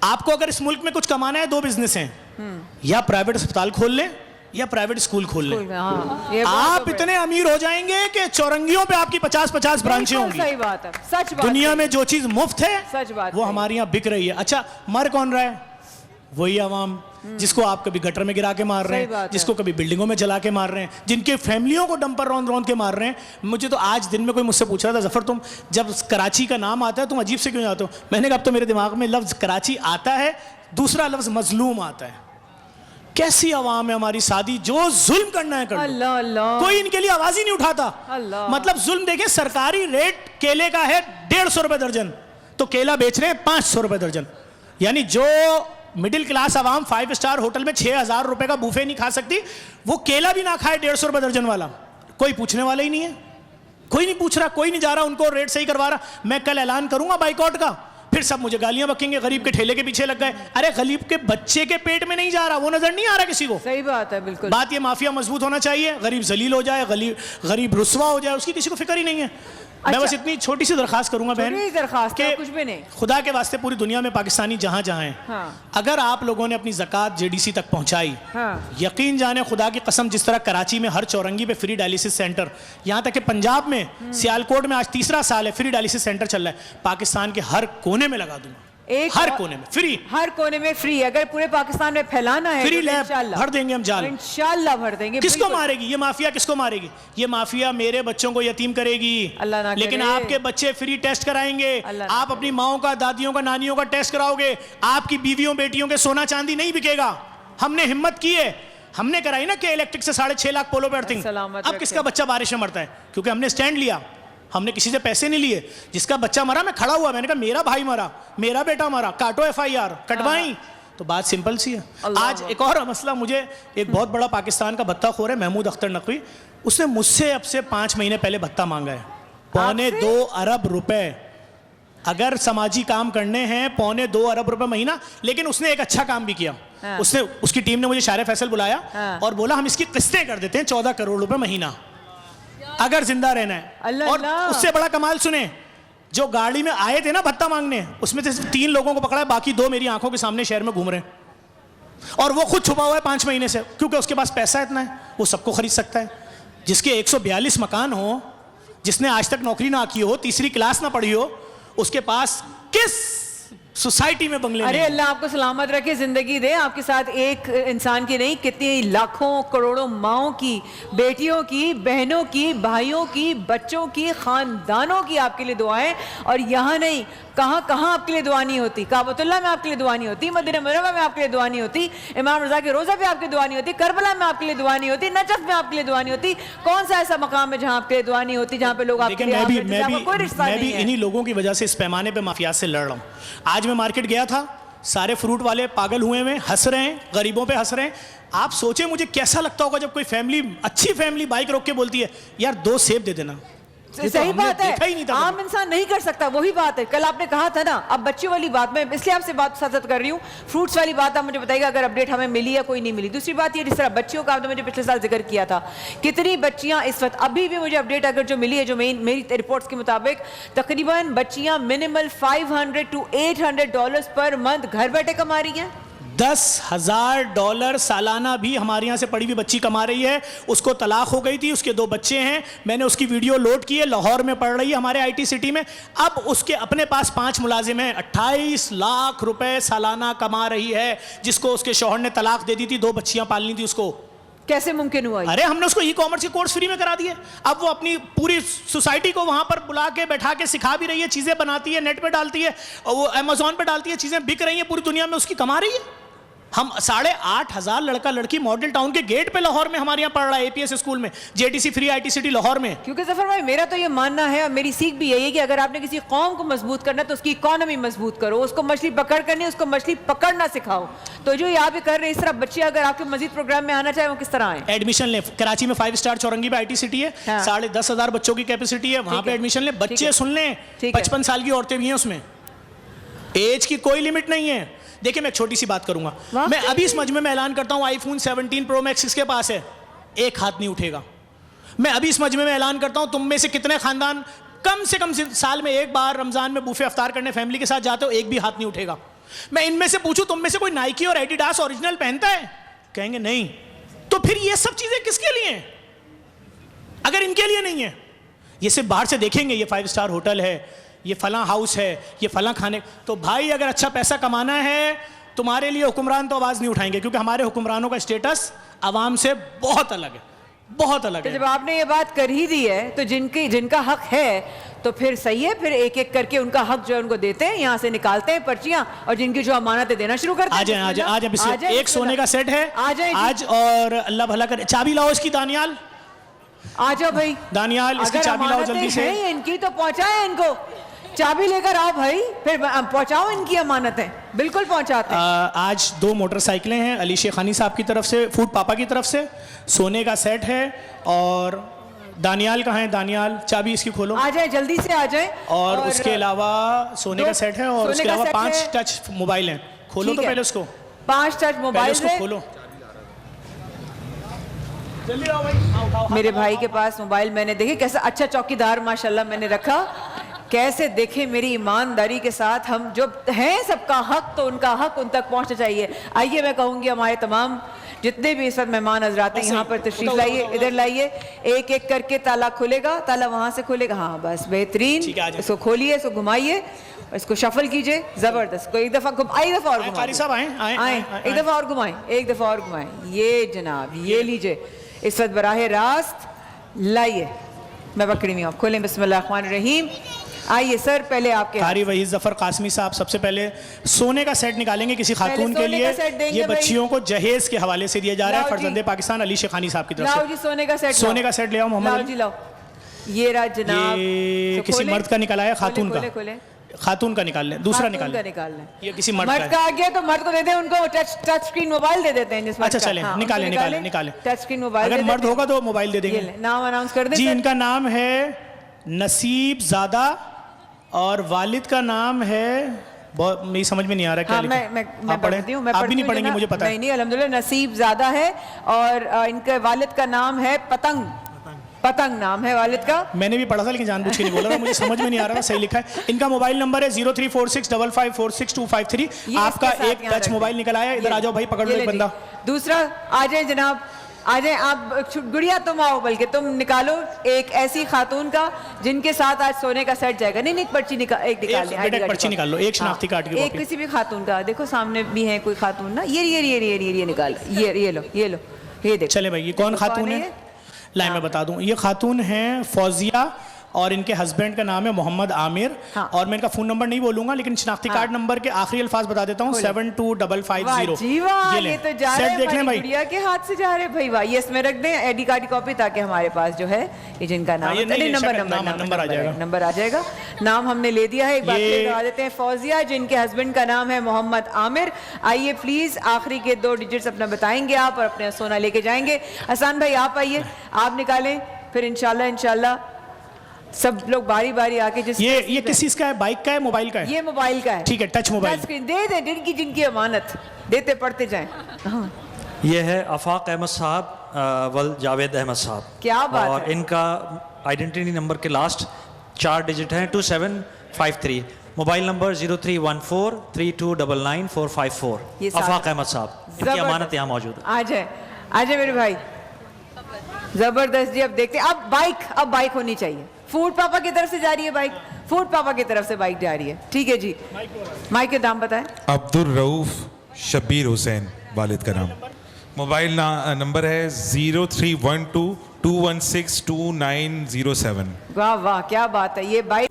आपको अगर इस मुल्क में कुछ कमाना है, दो बिजनेस हैं, या प्राइवेट अस्पताल खोल लें या प्राइवेट स्कूल खोल लें। आप इतने अमीर हो जाएंगे कि चौरंगियों पे आपकी 50-50 ब्रांचें होंगी। सही बात है, सच बात। दुनिया में जो चीज मुफ्त है, सच बात, वो हमारे यहाँ बिक रही है। अच्छा, मर कौन रहा है? वही आवाम, जिसको आप कभी गटर में गिरा के मार रहे हैं, जिसको कभी बिल्डिंगों में जला के मार रहे हैं, जिनके फैमिलियों को डंपर रौंद रौंद के मार रहे हैं। मुझे तो आज दिन में कोई मुझसे पूछ रहा था, जफर तुम जब कराची का नाम आता है तुम अजीब से क्यों जाते हो? मैंने कहा अब तो मेरे दिमाग में लफ्ज कराची आता है, दूसरा लफ्ज मजलूम आता है। कैसी आवाम है हमारी सादी, जो जुल्म करना है कर लो। अल्लाह अल्लाह, कोई इनके लिए आवाज ही नहीं उठाता। अल्लाह। मतलब जुल्म देखें, सरकारी रेट केले का है 150 रुपए दर्जन, तो केला बेच रहे हैं 500 रुपए दर्जन। यानी जो मिडिल क्लास आवाम 5 स्टार होटल में 6000 रुपए का बूफे नहीं खा सकती, वो केला भी ना खाए 150 रुपए दर्जन वाला। कोई पूछने वाला ही नहीं है, कोई नहीं पूछ रहा, कोई नहीं जा रहा उनको रेट सही करवा रहा। मैं कल ऐलान करूंगा बाइकआउट का, फिर सब मुझे गालियां बकेंगे, गरीब के ठेले के पीछे लग गए। अरे गरीब के बच्चे के पेट में नहीं जा रहा, वो नजर नहीं आ रहा किसी को। सही बात है, बिल्कुल। बात ये माफिया मजबूत होना चाहिए, गरीब जलील हो जाए, गरीब रुस्वा हो जाए, उसकी किसी को फिक्र ही नहीं है। मैं बस इतनी छोटी सी दरखास्त करूंगा बहन, कुछ भी नहीं, खुदा के वास्ते पूरी दुनिया में पाकिस्तानी जहां जहां हैं, हाँ। अगर आप लोगों ने अपनी ज़कात जेडीसी तक पहुंचाई, हाँ। यकीन जाने खुदा की कसम, जिस तरह कराची में हर चौरंगी पे फ्री डायलिसिस सेंटर, यहां तक कि पंजाब में सियालकोट में आज 3रा साल है फ्री डायलिसिस सेंटर चल रहा है, पाकिस्तान के हर कोने में लगा दूंगा, हर कोने में फ्री, हर कोने में फ्री। अगर पूरे पाकिस्तान में फैलाना है फ्री लैब भर देंगे हम, जाल इंशाल्लाह भर देंगे। किसको मारेगी ये माफिया? किसको मारेगी ये माफिया? मेरे बच्चों को यतीम करेगी, लेकिन आपके बच्चे फ्री टेस्ट कराएंगे। आप अपनी माओ का, दादियों का, नानियों का टेस्ट कराओगे, आपकी बीवियों बेटियों के सोना चांदी नहीं बिकेगा। हमने हिम्मत की है, हमने कराई ना कि इलेक्ट्रिक से 6.5 लाख पोलो पे अर्थिंग। अब किसका बच्चा बारिश में मरता है? क्योंकि हमने स्टैंड लिया, हमने किसी से पैसे नहीं लिए। जिसका बच्चा मरा मैं खड़ा हुआ, मैंने कहा मेरा भाई मरा, मेरा बेटा मरा, काटो FIR, कटवाई। तो बात सिंपल सी है। आज एक और मसला, मुझे एक बहुत बड़ा पाकिस्तान का भत्ताखोर है महमूद अख्तर नकवी, उसने मुझसे अब से 5 महीने पहले भत्ता मांगा है, 2.25 अरब रुपए। अगर समाजी काम करने हैं 2.25 अरब रुपए महीना। लेकिन उसने एक अच्छा काम भी किया, उसने, उसकी टीम ने मुझे शारे फैसल बुलाया और बोला हम इसकी किस्तें कर देते हैं 14 करोड़ रुपए महीना, अगर जिंदा रहना है। और उससे बड़ा कमाल सुने, जो गाड़ी में आए थे ना भत्ता मांगने, उसमें से 3 लोगों को पकड़ा है, बाकी 2 मेरी आंखों के सामने शहर में घूम रहे हैं। और वो खुद छुपा हुआ है 5 महीने से, क्योंकि उसके पास पैसा इतना है, वो सबको खरीद सकता है। जिसके 142 मकान हो, जिसने आज तक नौकरी ना की हो, 3री क्लास ना पढ़ी हो, उसके पास किस सोसाइटी में बंगले? अरे अल्लाह आपको सलामत रखे, जिंदगी दे। आपके साथ एक इंसान की नहीं, कितनी लाखों करोड़ों माओं की, बेटियों की, बहनों की, भाइयों की, बच्चों की, खानदानों की आपके लिए दुआएं। और यहाँ नहीं, कहाँ कहाँ आपके लिए दुआ नहीं होती। काबतुल्लाह में आपके लिए दुआ नहीं होती, मदीना मुनव्वरा में आपके लिए दुआ नहीं होती, इमाम रज़ा के रोज़ा पे आपके दुआ नहीं होती, करबला में आपके लिए दुआ नहीं होती, नजफ में आपके लिए दुआ नहीं होती। कौन सा ऐसा मकाम है जहाँ आपके लिए दुआ नहीं होती, जहाँ पे लोग आपके लिए कोई रिश्ता नहीं है? मैं भी इन्हीं लोगों की वजह से इस पैमाने पे माफिया से लड़ रहा हूँ। आज मैं मार्केट गया था, सारे फ्रूट वाले पागल हुए हैं, हंस रहे हैं, गरीबों पे हंस रहे हैं। आप सोचे मुझे कैसा लगता होगा जब कोई फैमिली, अच्छी फैमिली बाइक रोक के बोलती है यार 2 सेब दे देना। सही बात है, आम इंसान नहीं कर सकता। वही बात है, कल आपने कहा था ना, अब बच्चों वाली बात में इसलिए आपसे बात साथ कर रही हूँ। फ्रूट्स वाली बात आप मुझे बताइएगा अगर अपडेट हमें मिली या कोई नहीं मिली। दूसरी बात ये, जिस तरह बच्चियों का आपने मुझे पिछले साल जिक्र किया था, कितनी बच्चियां इस वक्त, अभी भी मुझे अपडेट अगर जो मिली है, जो मेरी रिपोर्ट्स के मुताबिक, तकरीबन बच्चियां मिनिमल $500 to $800 पर मंथ घर बैठे कमा रही हैं। $10,000 सालाना भी हमारे यहाँ से पढ़ी हुई बच्ची कमा रही है। उसको तलाक हो गई थी, उसके 2 बच्चे हैं, मैंने उसकी वीडियो लोड की है, लाहौर में पढ़ रही है हमारे IT सिटी में। अब उसके अपने पास 5 मुलाजिम हैं, 28 लाख रुपए सालाना कमा रही है, जिसको उसके शौहर ने तलाक दे दी थी, 2 बच्चियां पालनी थी उसको। कैसे मुमकिन हुआ? अरे हमने उसको ई-कॉमर्स के कोर्स फ्री में करा दिए। अब वो अपनी पूरी सोसाइटी को वहां पर बुला के बैठा के सिखा भी रही है, चीजें बनाती है, नेट पे डालती है, और वो अमेज़न पे डालती है, चीजें बिक रही हैं पूरी दुनिया में, उसकी कमा रही है। हम 8,500 लड़का लड़की मॉडल टाउन के गेट पे लाहौर में हमारे यहाँ पढ़ रहा है, APS स्कूल में, JTC free IT city Lahore में। क्योंकि जफर भाई मेरा तो ये मानना है और मेरी सीख भी यही है कि अगर आपने किसी कौम को मजबूत करना है तो उसकी इकोनॉमी मजबूत करो, उसको मछली पकड़ करनी, उसको मछली पकड़ना सिखाओ। तो जो यहाँ पे कर रहे हैं, इस तरह बच्चे अगर आपके मजीद प्रोग्राम में आना चाहे वो किस तरह आए? एडमिशन ले, कराची में 5 स्टार चौरंगी पे IT सिटी है, 10,500 बच्चों की कैपेसिटी है, वहां पे एडमिशन ले। बच्चे सुन लें, 55 साल की औरतें भी हैं उसमें, एज की कोई लिमिट नहीं है। देखिए मैं एक छोटी सी बात करूंगा, मैं अभी इस मजमे में ऐलान करता हूं, iPhone 17 Pro Max किसके पास है? एक हाथ नहीं उठेगा। मैं अभी इस मजमे में ऐलान करता हूं, तुम में से कितने खानदान कम से कम साल में एक बार रमजान में बूफे अफ्तार करने फैमिली के साथ जाते हो? एक भी हाथ नहीं उठेगा। मैं इनमें से पूछूं तुम में से कोई नाइकी और एडिडास ओरिजिनल पहनता है? कहेंगे नहीं। तो फिर ये सब चीजें किसके लिए हैं अगर इनके लिए नहीं है? ये सिर्फ बाहर से देखेंगे ये 5 स्टार होटल है, ये फलां हाउस है, ये फलां खाने। तो भाई अगर अच्छा पैसा कमाना है तुम्हारे लिए हुक्मरान तो आवाज नहीं उठाएंगे, क्योंकि हमारे हुक्मरानों का स्टेटस आवाम से बहुत अलग है, बहुत अलग तो है। जब आपने ये बात कर ही दी है तो जिनका हक है तो फिर सही है, फिर एक एक करके उनका हक जो है उनको देते हैं, यहाँ से निकालते हैं पर्चियां और जिनकी जो अमानतें देना शुरू करते हैं। आ जाए एक सोने का सेट है आज, और अल्लाह भला करे। चाबी लाओ इसकी दानियाल, आ जाओ भाई दानियाल इसकी चाबी लाओ जल्दी से। इनकी तो पहुंचाए इनको, चाबी लेकर आओ भाई, फिर पहुंचाओ इनकी अमानतें। बिल्कुल पहुंचाते हैं। आज 2 मोटरसाइकिलें हैं अली शेखानी साहब की तरफ से, फूड पापा की तरफ से, सोने का सेट है। और दानियाल कहाँ है? दानियाल चाबी इसकी खोलो, आ जाए जल्दी से आ जाए। और उसके अलावा सोने का सेट है, और उसके अलावा 5 टच मोबाइल हैं। खोलो तो पहले उसको, 5 टच मोबाइल उसको खोलो, जल्दी आओ भाई। आओ। मेरे भाई के पास मोबाइल, मैंने देखे कैसा अच्छा चौकीदार माशाल्लाह मैंने रखा, कैसे देखे मेरी ईमानदारी के साथ। हम जो हैं सबका हक, तो उनका हक उन तक पहुंचना चाहिए। आइए मैं कहूंगी हमारे तमाम जितने भी इस वक्त मेहमान हजरात हैं यहाँ पर तशरीफ लाइए, इधर लाइए। एक एक करके ताला खुलेगा, ताला वहां से खुलेगा। हाँ बस बेहतरीन, इसको खोलिए, इसको घुमाइए, इसको शफल कीजिए, जबरदस्त। को एक दफा एक दफा और घुमाएं, एक दफा और घुमाएं, एक दफा और घुमाएं। ये जनाब ये लीजिए, इस वक्त बराह रास्त लाइए। मैं पकड़ी हुई हूँ, खोलें। बिस्मिल्लाहिर्रहमानिर्रहीम। आइए सर, पहले आपके कारी वहीद जफर कासमी साहब सबसे पहले सोने का सेट निकालेंगे किसी खातून के लिए। ये बच्चियों को जहेज के हवाले से दिया जा रहा है फरजंदे पाकिस्तान अली शेखानी साहब की तरफ से। लाओ जी सोने का सेट, सोने का सेट ले आओ मोहम्मद जी, लाओ। ये रहा जनाब, ये किसी मर्द का निकाला है, खातून का, खातून का निकाल लें, दूसरा निकाल लें। ये किसी मर्द का आ गया तो मर्द को दे दें, उनको टच स्क्रीन मोबाइल दे देते हैं जिसमें। अच्छा चलें, निकालें। Touch screen mobile. अगर मर्द होगा तो मोबाइल दे देंगे। नाम अनाउंस कर दें जी। इनका नाम है नसीब ज़ादा और वालिद का नाम है, बहुत मेरी समझ में नहीं आ रहा क्या लिखा। मैं पढ़ती हूँ, आप भी नहीं पढ़ेंगे मुझे पता है। नहीं अल्हम्दुलिल्लाह नसीब ज़ादा है, और इनके वालिद का नाम है पतंग। पतंग नाम है वालिद का। मैंने भी पढ़ा था लेकिन जानबूझ के नहीं बोला था, मुझे समझ में नहीं आ रहा था सही लिखा है। इनका मोबाइल नंबर है 03465546 आपका एक टच मोबाइल निकल आया। इधर आ जाओ भाई, पकड़ लो एक बंदा। दूसरा आ जाए जनाब, आ जाए आप। गुड़िया तुम आओ, बल्कि तुम निकालो एक ऐसी खातून का जिनके साथ आज सोने का सेट जाएगा। नहीं पर्ची निकाल पर्ची निकाल लो, एक शनाख्ती कार्ड की एक किसी भी खातून का। देखो सामने भी है कोई खातून ना, ये निकाल, ये लो, ये देखो। चले भाई, ये कौन खातून है? लाइन में बता दूं, ये खातून हैं फौजिया, और इनके हस्बैंड का नाम है मोहम्मद आमिर। हाँ। और मैं इनका फोन नंबर नहीं बोलूंगा, लेकिन शनाख्ती कार्ड नंबर के आखिरी अल्फाज बता देता हूँ, 72550। ये तो जा रहे हैं भाई, गुड़िया के हाथ से जा रहे भाई। वाह, ये इसमें रख दें आईडी कार्ड की कॉपी, ताकि हमारे पास जो है ये जिनका नाम नंबर आ जाएगा। नाम हमने ले दिया है, एक बार बता देते हैं। फौजिया, जिनके हस्बैंड का नाम है मोहम्मद आमिर। आइए प्लीज आखिरी के 2 डिजिट्स अपना बताएंगे आप, और अपने सोना लेके जाएंगे। हसन भाई आप आइए, आप निकालें, फिर इंशाल्लाह सब लोग बारी बारी आके। ये किस चीज का है? बाइक का है, मोबाइल का है? ये मोबाइल का है। ठीक है, टच मोबाइल दे दें, जिनकी अमानत देते पढ़ते जाएं। हाँ। ये है आफाक अहमद साहब वल जावेद अहमद साहब। क्या बात और है? इनका आइडेंटिटी नंबर के लास्ट 4 डिजिट हैं 2753। Mobile number 031432999454। आफाक अहमद साहब, इनकी अमानत यहाँ मौजूद है। आ जाए मेरे भाई, जबरदस्त जी। अब देखते हैं, अब बाइक होनी चाहिए। फूड पापा की तरफ से जा रही है बाइक, फूड पापा की तरफ से बाइक जा रही है। ठीक है जी, माइक के दाम बताएं। अब्दुल रऊफ शब्बीर हुसैन वालिद का नाम। मोबाइल नंबर है 0312216290 वाह वाह क्या बात है। ये बाइक